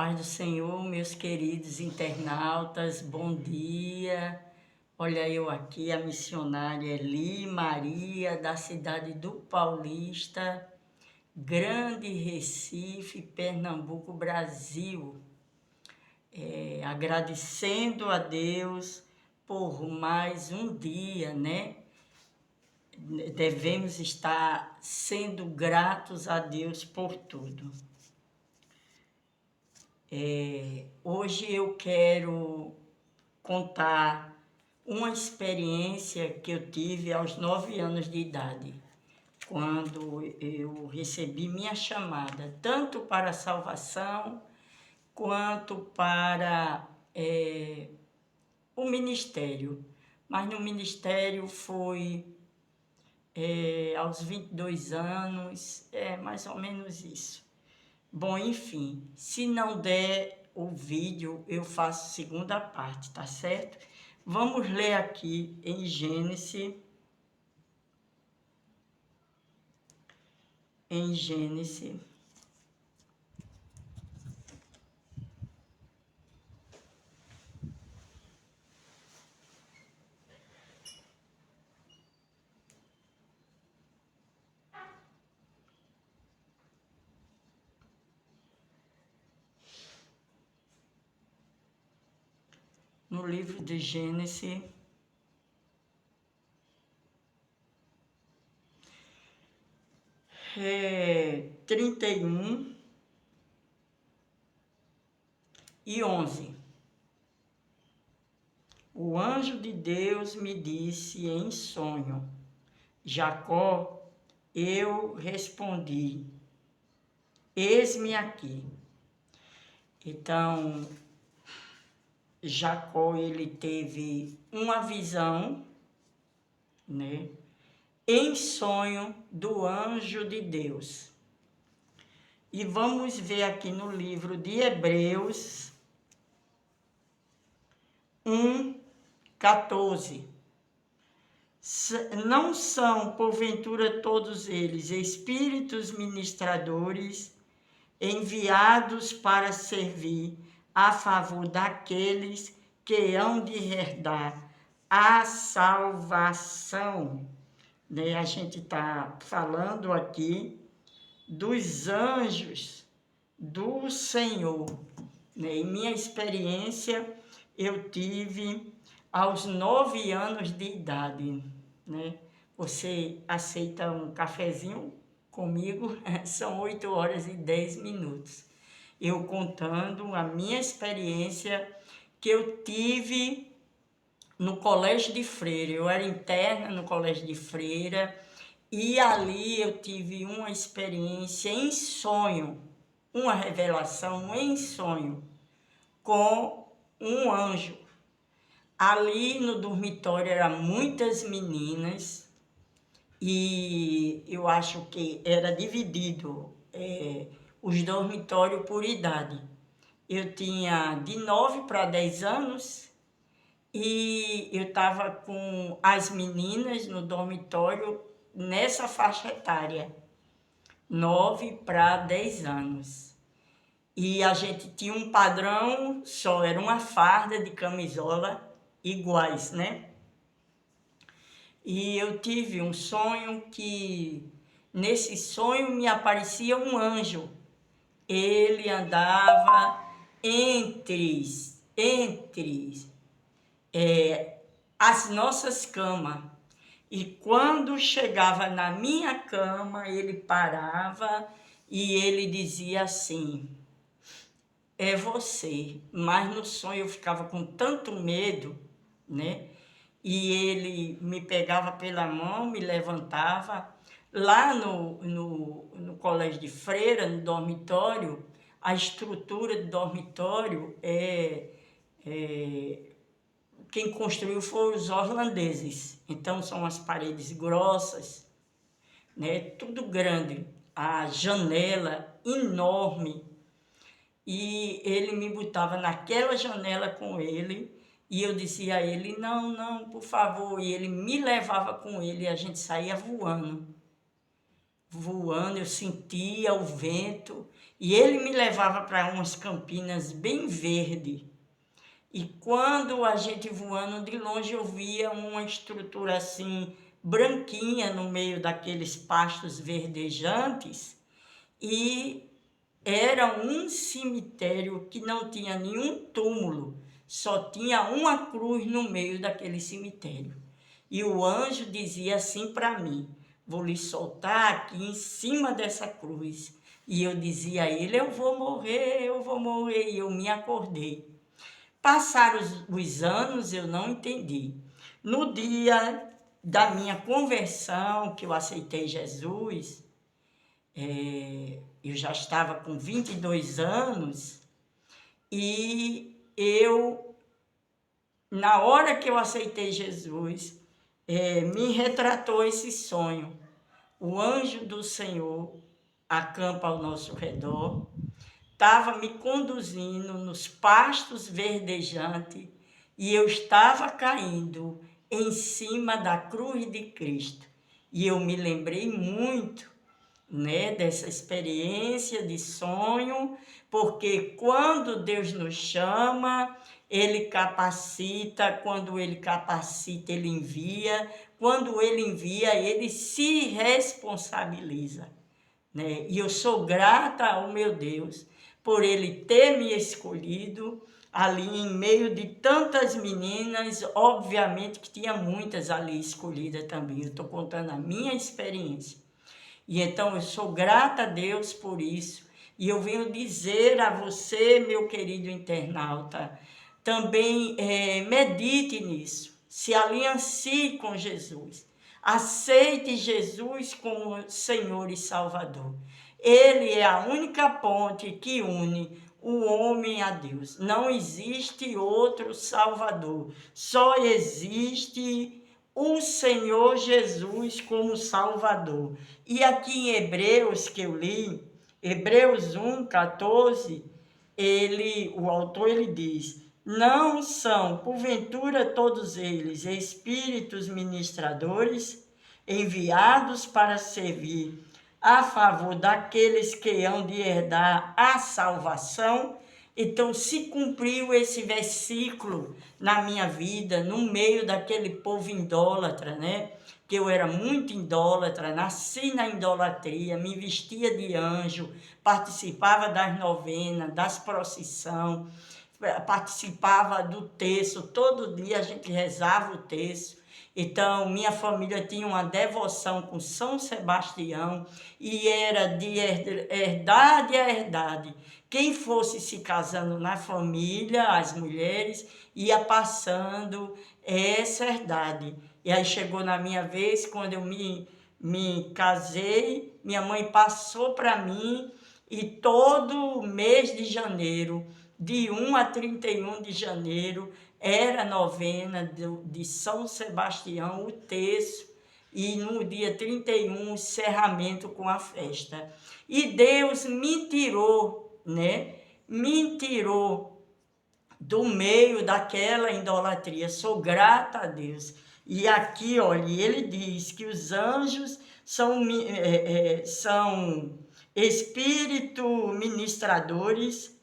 paz do Senhor, meus queridos internautas, bom dia. Olha eu aqui, a missionária Eli Maria, da cidade do Paulista, Grande Recife, Pernambuco, Brasil. Agradecendo a Deus por mais um dia, né? Devemos estar sendo gratos a Deus por tudo. Hoje eu quero contar uma experiência que eu tive aos 9 anos de idade, quando eu recebi minha chamada, tanto para a salvação, quanto para o ministério. Mas no ministério foi aos 22 anos, mais ou menos isso. Bom, enfim, se não der o vídeo, eu faço segunda parte, tá certo? Vamos ler aqui em Gênesis. No livro de Gênesis, é 31 e 11. O anjo de Deus me disse em sonho: Jacó. Eu respondi: eis-me aqui. Então, Jacó, ele teve uma visão, né, em sonho do anjo de Deus. E vamos ver aqui no livro de Hebreus 1:14. Não são, porventura, todos eles espíritos ministradores enviados para servir a favor daqueles que hão de herdar a salvação. Né? A gente está falando aqui dos anjos do Senhor. Né? Em minha experiência, eu tive aos 9 anos de idade. Né? Você aceita um cafezinho comigo? São 8h10. Eu contando a minha experiência que eu tive no colégio de freira. Eu era interna no colégio de freira e ali eu tive uma experiência em sonho, uma revelação em sonho com um anjo. Ali no dormitório eram muitas meninas e eu acho que era dividido os dormitórios por idade. Eu tinha de 9 para 10 anos e eu estava com as meninas no dormitório nessa faixa etária, 9 para 10 anos. E a gente tinha um padrão só, era uma farda de camisola iguais, né? E eu tive um sonho que, nesse sonho, me aparecia um anjo. Ele andava entre as nossas camas. E quando chegava na minha cama, ele parava e ele dizia assim: é você. Mas no sonho eu ficava com tanto medo, né? E ele me pegava pela mão, me levantava. Lá no colégio de freira, no dormitório, a estrutura do dormitório quem construiu foram os holandeses. Então são as paredes grossas, né? Tudo grande, a janela enorme. E ele me botava naquela janela com ele e eu dizia a ele: não, não, por favor. E ele me levava com ele e a gente saía voando. Eu sentia o vento E ele me levava para umas campinas bem verdes. E quando a gente voando de longe, eu via uma estrutura assim, branquinha no meio daqueles pastos verdejantes. E era um cemitério que não tinha nenhum túmulo, só tinha uma cruz no meio daquele cemitério. E o anjo dizia assim para mim: vou lhe soltar aqui em cima dessa cruz. E eu dizia a ele: eu vou morrer, eu vou morrer. E eu me acordei. Passaram os anos, eu não entendi. No dia da minha conversão, que eu aceitei Jesus, eu já estava com 22 anos e na hora que eu aceitei Jesus, me retratou esse sonho. O anjo do Senhor acampa ao nosso redor, estava me conduzindo nos pastos verdejantes e eu estava caindo em cima da cruz de Cristo. E eu me lembrei muito, né, dessa experiência de sonho, porque quando Deus nos chama, Ele capacita, quando Ele capacita, Ele envia, quando Ele envia, Ele se responsabiliza, né? E eu sou grata ao meu Deus por Ele ter me escolhido ali em meio de tantas meninas, obviamente que tinha muitas ali escolhidas também, eu estou contando a minha experiência. E então eu sou grata a Deus por isso. E eu venho dizer a você, meu querido internauta, também medite nisso. Se aliancie com Jesus. Aceite Jesus como Senhor e Salvador. Ele é a única ponte que une o homem a Deus. Não existe outro Salvador. Só existe o Senhor Jesus como Salvador. E aqui em Hebreus, que eu li, Hebreus 1:14, o autor diz: não são, porventura, todos eles espíritos ministradores, enviados para servir a favor daqueles que hão de herdar a salvação? Então, se cumpriu esse versículo na minha vida, no meio daquele povo idólatra, né? Que eu era muito idólatra, nasci na idolatria, me vestia de anjo, participava das novenas, das procissões, participava do terço, todo dia a gente rezava o terço. Então, minha família tinha uma devoção com São Sebastião e era de herdade a herdade. Quem fosse se casando na família, as mulheres, ia passando essa herdade. E aí chegou na minha vez, quando eu me casei, minha mãe passou para mim e todo mês de janeiro, de 1 a 31 de janeiro, era a novena de São Sebastião, o terço, e no dia 31, o encerramento com a festa. E Deus me tirou, né? Me tirou do meio daquela idolatria. Sou grata a Deus. E aqui, olha, ele diz que os anjos são espíritos ministradores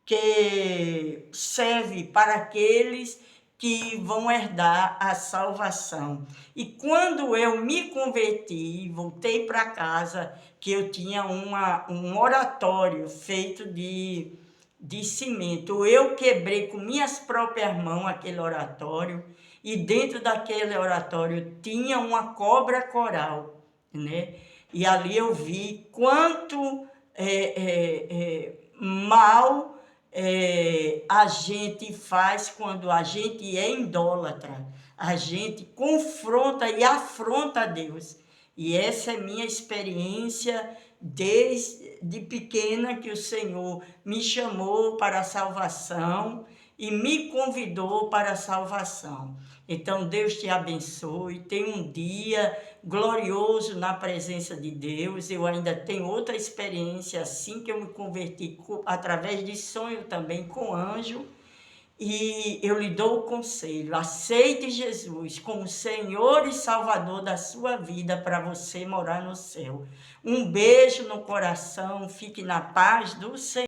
que serve para aqueles que vão herdar a salvação. E quando eu me converti, voltei para casa, que eu tinha um oratório feito de cimento. Eu quebrei com minhas próprias mãos aquele oratório, e dentro daquele oratório tinha uma cobra coral, né? E ali eu vi quanto mal a gente faz quando a gente é idólatra. A gente confronta e afronta a Deus. E essa é minha experiência desde pequena, que o Senhor me chamou para a salvação e me convidou para a salvação. Então, Deus te abençoe, tenha um dia glorioso na presença de Deus. Eu ainda tenho outra experiência assim que eu me converti através de sonho também com anjo. E eu lhe dou o conselho, aceite Jesus como Senhor e Salvador da sua vida para você morar no céu. Um beijo no coração, fique na paz do Senhor.